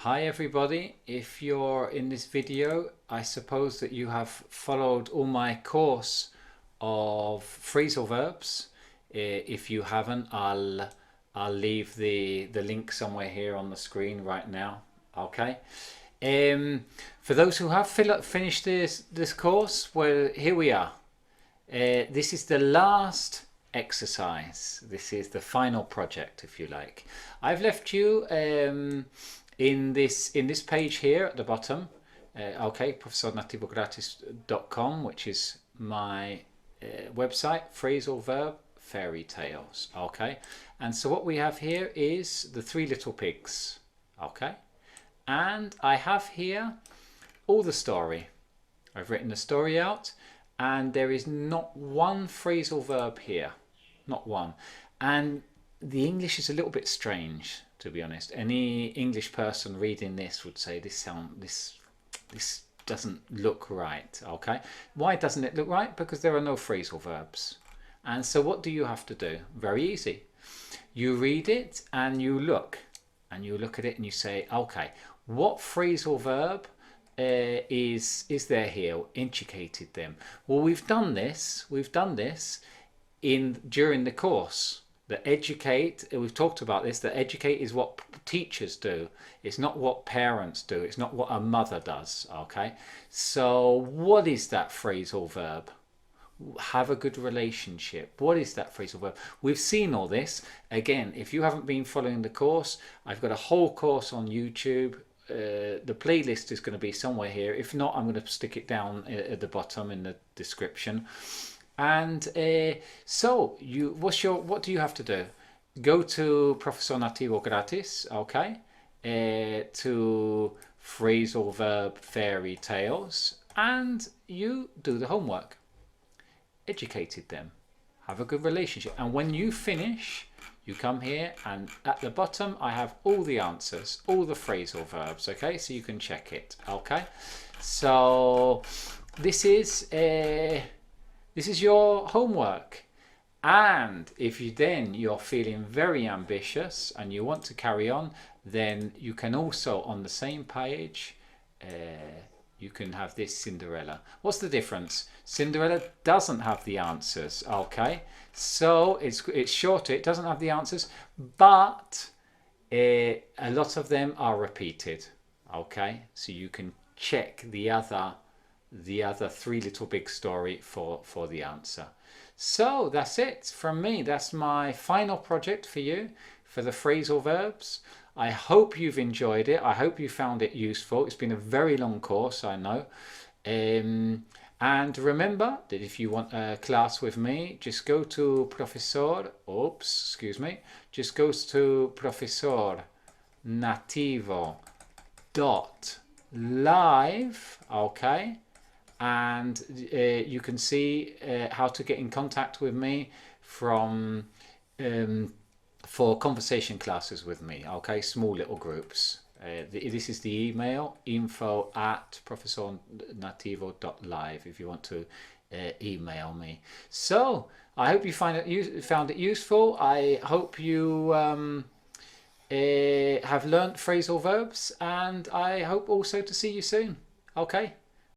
Hi everybody, if you're in this video, I suppose that you have followed all my course of phrasal verbs. If you haven't, I'll leave the link somewhere here on the screen right now. Okay. For those who have finished this course, well, here we are. This is the last exercise. This is the final project, if you like. I've left you in this page here at the bottom. Okay, profesornativogratis.com, which is my website, phrasal verb fairy tales. Okay, and so what we have here is the Three Little Pigs. Okay, and I have here all the story. I've written the story out, and there is not one phrasal verb here, not one. And the English is a little bit strange, to be honest. Any English person reading this would say this doesn't look right. Okay, why doesn't it look right? Because there are no phrasal verbs. And so what do you have to do? Very easy. You read it and you look at it and you say, okay, what phrasal verb is there here? Educated them. Well, we've done this during the course. The educate, we've talked about this, that educate is what teachers do. It's not what parents do. It's not what a mother does. Okay, so what is that phrasal verb? Have a good relationship. What is that phrasal verb? We've seen all this. Again, if you haven't been following the course, I've got a whole course on YouTube. The playlist is going to be somewhere here. If not, I'm going to stick it down at the bottom in the description. And so what do you have to do? Go to Profesor Nativo gratis, okay, to phrasal verb fairy tales, and you do the homework. Educated them. Have a good relationship. And when you finish, you come here, and at the bottom I have all the answers, all the phrasal verbs, okay, so you can check it. Okay, so this is your homework. And if you're feeling very ambitious and you want to carry on, then you can also, on the same page, you can have this Cinderella. What's the difference? Cinderella doesn't have the answers, okay? So it's shorter, it doesn't have the answers, but a lot of them are repeated, okay? So you can check the other Three Little Big story for the answer. So that's it from me. That's my final project for you for the phrasal verbs. I hope you've enjoyed it. I hope you found it useful. It's been a very long course, I know. And remember that if you want a class with me, just go to just go to profesornativo.live, okay? And you can see how to get in contact with me for conversation classes with me, okay, small little groups. This is the email, info@profesornativo.live, if you want to email me. So I hope you found it useful. I hope you have learnt phrasal verbs, and I hope also to see you soon. Okay.